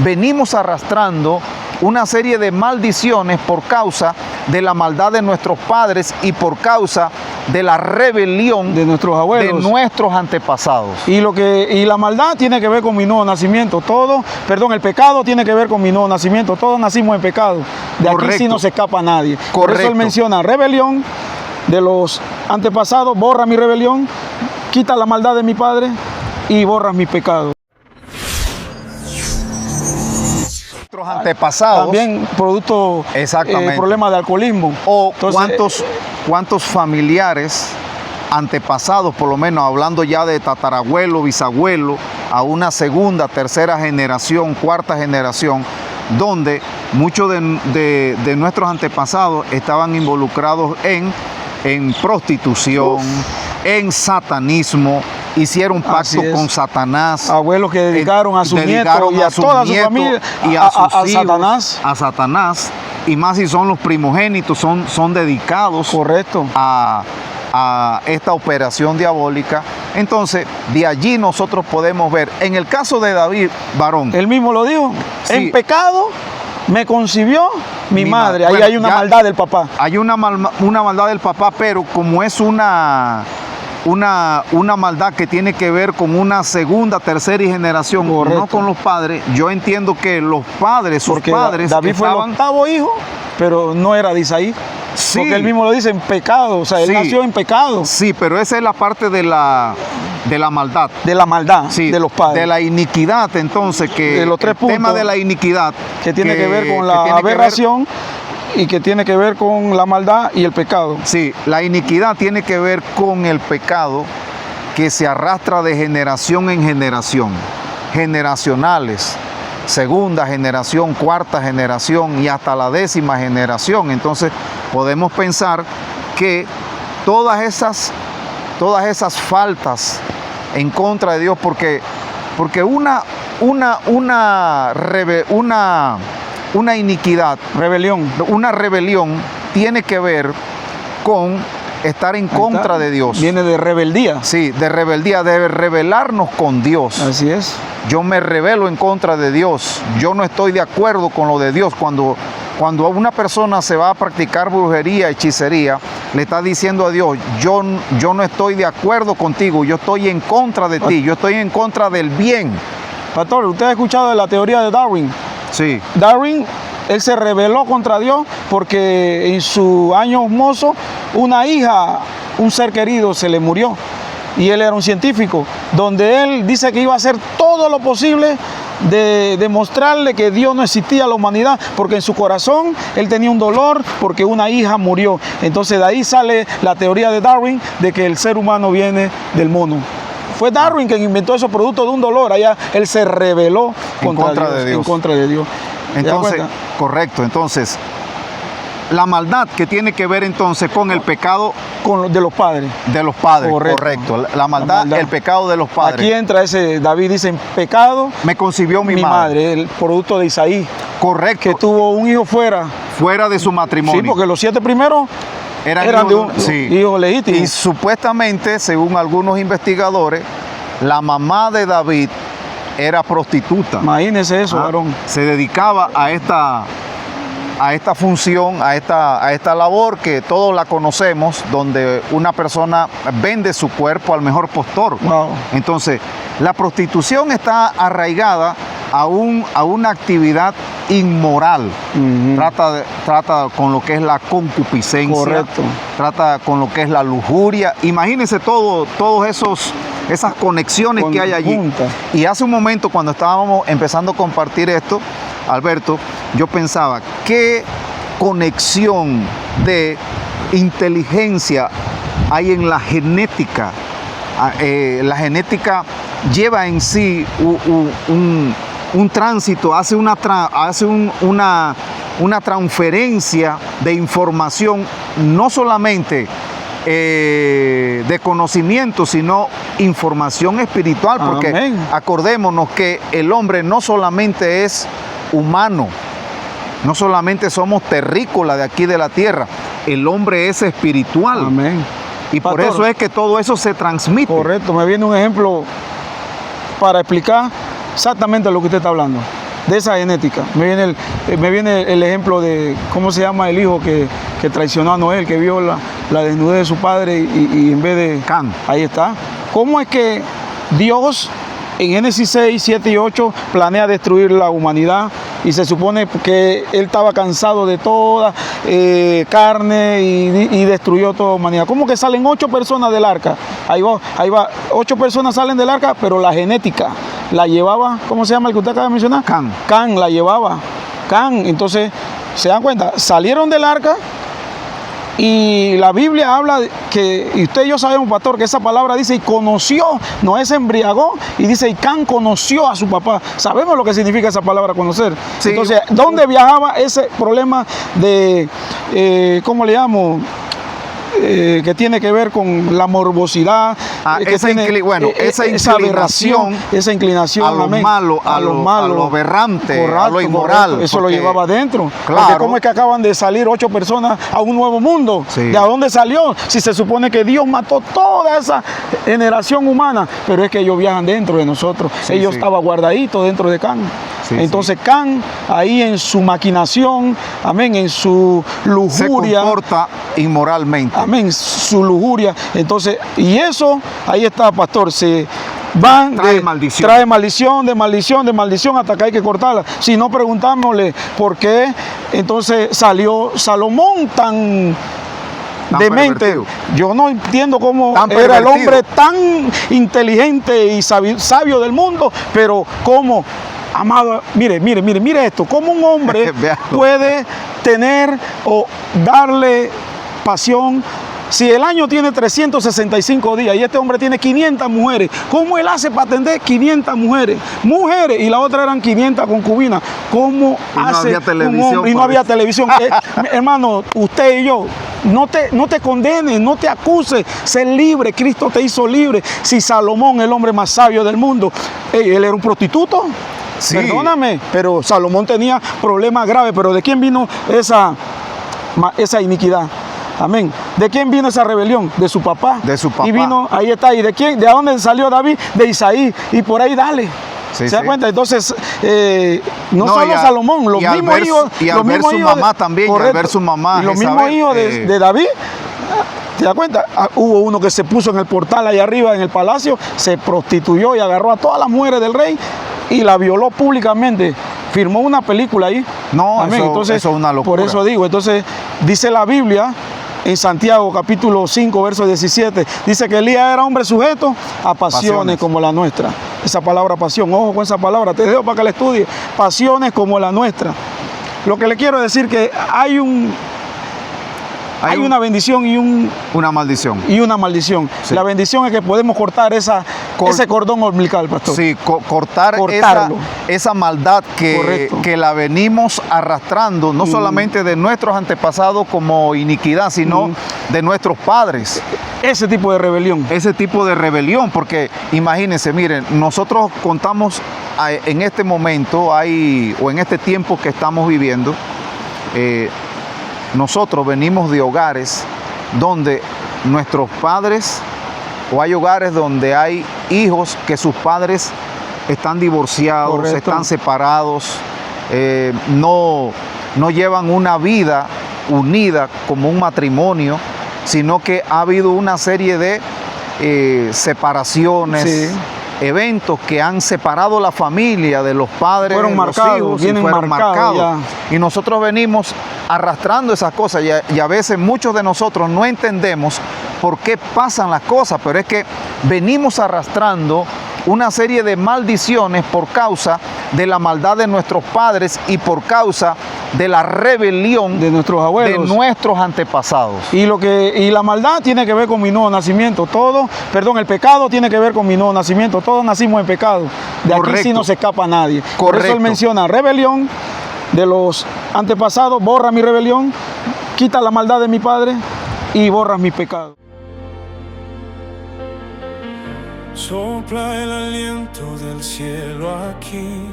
venimos arrastrando una serie de maldiciones por causa de la maldad de nuestros padres y por causa de la rebelión de nuestros abuelos, de nuestros antepasados. Y la maldad tiene que ver con mi nuevo nacimiento. El pecado tiene que ver con mi nuevo nacimiento. Todos nacimos en pecado. De Correcto. aquí sí no se escapa nadie. Correcto. Por eso él menciona rebelión de los antepasados, borra mi rebelión, quita la maldad de mi padre y borra mis pecados. Nuestros antepasados. También producto problemas de alcoholismo. O entonces, cuántos familiares antepasados, por lo menos hablando ya de tatarabuelo, bisabuelo, a una segunda, tercera generación, cuarta generación, donde muchos de nuestros antepasados estaban involucrados en prostitución, en satanismo, hicieron pacto con Satanás. Abuelos que dedicaron a sus nietos y a toda su familia y a sus hijos, Satanás. A Satanás. Y más si son los primogénitos, son dedicados. Correcto. A esta operación diabólica. Entonces, de allí nosotros podemos ver, en el caso de David, varón. Él mismo lo dijo, sí, en pecado me concibió mi madre. Bueno, ahí hay una maldad del papá. Hay una maldad del papá, pero como es una maldad que tiene que ver con una segunda, tercera generación, correcto, no con los padres, yo entiendo que los padres, sus padres, David fue el octavo hijo, pero no era de Isaí. Sí. Porque él mismo lo dice, en pecado, o sea, él nació en pecado. Sí, pero esa es la parte de la maldad. De la maldad, sí, de los padres. De la iniquidad, entonces, que de los tres puntos, tema de la iniquidad. Que tiene que ver con la aberración y que tiene que ver con la maldad y el pecado. Sí, la iniquidad tiene que ver con el pecado que se arrastra de generación en generación. Generacionales. Segunda generación, cuarta generación y hasta la 10ª generación. Entonces podemos pensar que todas esas faltas en contra de Dios, porque una iniquidad, una rebelión tiene que ver con estar en contra de Dios. Viene de rebeldía. Sí, de rebeldía, de rebelarnos con Dios. Así es. Yo me rebelo en contra de Dios. Yo no estoy de acuerdo con lo de Dios. Cuando una persona se va a practicar brujería, hechicería, le está diciendo a Dios, yo no estoy de acuerdo contigo, yo estoy en contra de ti, yo estoy en contra del bien. Pastor, ¿usted ha escuchado de la teoría de Darwin? Sí. Darwin, él se rebeló contra Dios porque en su año mozo una hija, un ser querido, se le murió. Y él era un científico, donde él dice que iba a hacer todo lo posible de demostrarle que Dios no existía a la humanidad, porque en su corazón él tenía un dolor porque una hija murió. Entonces de ahí sale la teoría de Darwin de que el ser humano viene del mono. Fue Darwin quien inventó esos productos de un dolor. Allá él se rebeló en contra de Dios. Entonces, correcto, entonces la maldad que tiene que ver entonces con el pecado de los padres. De los padres, correcto. La maldad, el pecado de los padres. Aquí entra ese, David dice, en pecado me concibió mi madre. El producto de Isaí. Correcto. Que tuvo un hijo fuera de su matrimonio. Sí, porque los 7 primeros eran de un hijo legítimo. Y supuestamente, según algunos investigadores, la mamá de David era prostituta. Imagínese eso, varón. Se dedicaba a esta función, a esta labor que todos la conocemos, donde una persona vende su cuerpo al mejor postor. Wow. Entonces, la prostitución está arraigada a una actividad inmoral. Trata con lo que es la concupiscencia. Correcto. Trata con lo que es la lujuria. Imagínense todos esas conexiones que hay allí. Y hace un momento, cuando estábamos empezando a compartir esto, Alberto, yo pensaba, ¿qué conexión de inteligencia hay en la genética? La genética lleva en sí un tránsito, hace una transferencia de información, no solamente de conocimiento, sino información espiritual, porque acordémonos que el hombre no solamente es humano, no solamente somos terrícolas de aquí de la tierra, el hombre es espiritual. Amén. Y por eso es que todo eso se transmite. Correcto, me viene un ejemplo para explicar exactamente lo que usted está hablando. de esa genética. Me viene el ejemplo de, ¿cómo se llama el hijo que traicionó a Noé, que vio la desnudez de su padre y en vez de... Can. Ahí está. ¿Cómo es que Dios en Génesis 6, 7 y 8 planea destruir la humanidad? Y se supone que él estaba cansado de toda carne y destruyó toda la humanidad. ¿Cómo que salen 8 personas del arca? Ahí va, 8 personas salen del arca, pero la genética la llevaba, ¿cómo se llama el que usted acaba de mencionar? Can. Can la llevaba. Can, entonces, ¿se dan cuenta? Salieron del arca. Y la Biblia habla que, y usted y yo sabemos, pastor, que esa palabra dice, y conoció, Noé se embriagó, y dice, y Can conoció a su papá. Sabemos lo que significa esa palabra conocer. Sí. Entonces, ¿dónde viajaba ese problema de, ¿cómo le llamo? Que tiene que ver con la morbosidad, esa inclinación, esa inclinación a lo malo, a lo aberrante, correcto, a lo inmoral. Correcto, eso lo llevaba adentro. Claro. Porque ¿cómo es que acaban de salir 8 personas a un nuevo mundo? Sí. ¿De dónde salió? Si se supone que Dios mató toda esa generación humana, pero es que ellos viajan dentro de nosotros. Sí, ellos estaban guardaditos dentro de Can. Sí, entonces Can, ahí en su maquinación, amén, en su lujuria, se comporta inmoralmente. Amén, su lujuria. Entonces, y eso, ahí está, pastor, se van, trae maldición, de maldición, hasta que hay que cortarla. Si no, preguntámosle por qué entonces salió Salomón tan demente. Pervertido. Yo no entiendo cómo era el hombre tan inteligente y sabio del mundo, pero cómo... Amado, mire esto, cómo un hombre puede tener o darle pasión. Si el año tiene 365 días y este hombre tiene 500 mujeres, ¿cómo él hace para atender 500 mujeres? Y la otra eran 500 concubinas. ¿Cómo hace un hombre? Y no había televisión. Hermano, usted y yo, no te condenes, no te acuses, sé libre, Cristo te hizo libre. Si Salomón, el hombre más sabio del mundo, él era un prostituto. Sí. Perdóname, pero Salomón tenía problemas graves. Pero ¿de quién vino esa iniquidad? Amén. ¿De quién vino esa rebelión? De su papá. De su papá. Y vino, ahí está. ¿Y de quién? ¿De dónde salió David? De Isaí. Y por ahí dale. Sí, ¿se da cuenta? Entonces, no solo Salomón, los mismos hijos. Y al ver su mamá también, correcto, y al ver su mamá. Y los mismos hijos de David. ¿Te das cuenta? Hubo uno que se puso en el portal allá arriba, en el palacio, se prostituyó y agarró a todas las mujeres del rey y la violó públicamente. Firmó una película ahí. No, eso es una locura. Por eso digo, entonces dice la Biblia en Santiago capítulo 5, verso 17, dice que Elías era hombre sujeto a pasiones como la nuestra. Esa palabra pasión, ojo con esa palabra, te dejo para que la estudie. Pasiones como la nuestra. Lo que le quiero decir que hay una bendición y una maldición. Y una maldición. Sí. La bendición es que podemos cortar ese cordón umbilical, pastor. Sí, cortar esa maldad que la venimos arrastrando, no solamente de nuestros antepasados como iniquidad, sino de nuestros padres. Ese tipo de rebelión. Ese tipo de rebelión, porque imagínense, miren, nosotros contamos en este momento, o en este tiempo que estamos viviendo, nosotros venimos de hogares donde nuestros padres, o hay hogares donde hay hijos que sus padres están divorciados, correcto, están separados, no llevan una vida unida como un matrimonio, sino que ha habido una serie de separaciones, sí, eventos que han separado la familia de los padres, fueron marcados, los hijos, fueron marcados. Y nosotros venimos arrastrando esas cosas y a veces muchos de nosotros no entendemos por qué pasan las cosas, pero es que venimos arrastrando una serie de maldiciones por causa de la maldad de nuestros padres y por causa de la rebelión de nuestros abuelos, de nuestros antepasados. Y la maldad tiene que ver con mi nuevo nacimiento. El pecado tiene que ver con mi nuevo nacimiento. Todos nacimos en pecado. De correcto, aquí sí no se escapa nadie. Correcto. Por eso él menciona rebelión de los antepasados, borra mi rebelión, quita la maldad de mi padre y borras mi pecado. Sopla el aliento del cielo aquí.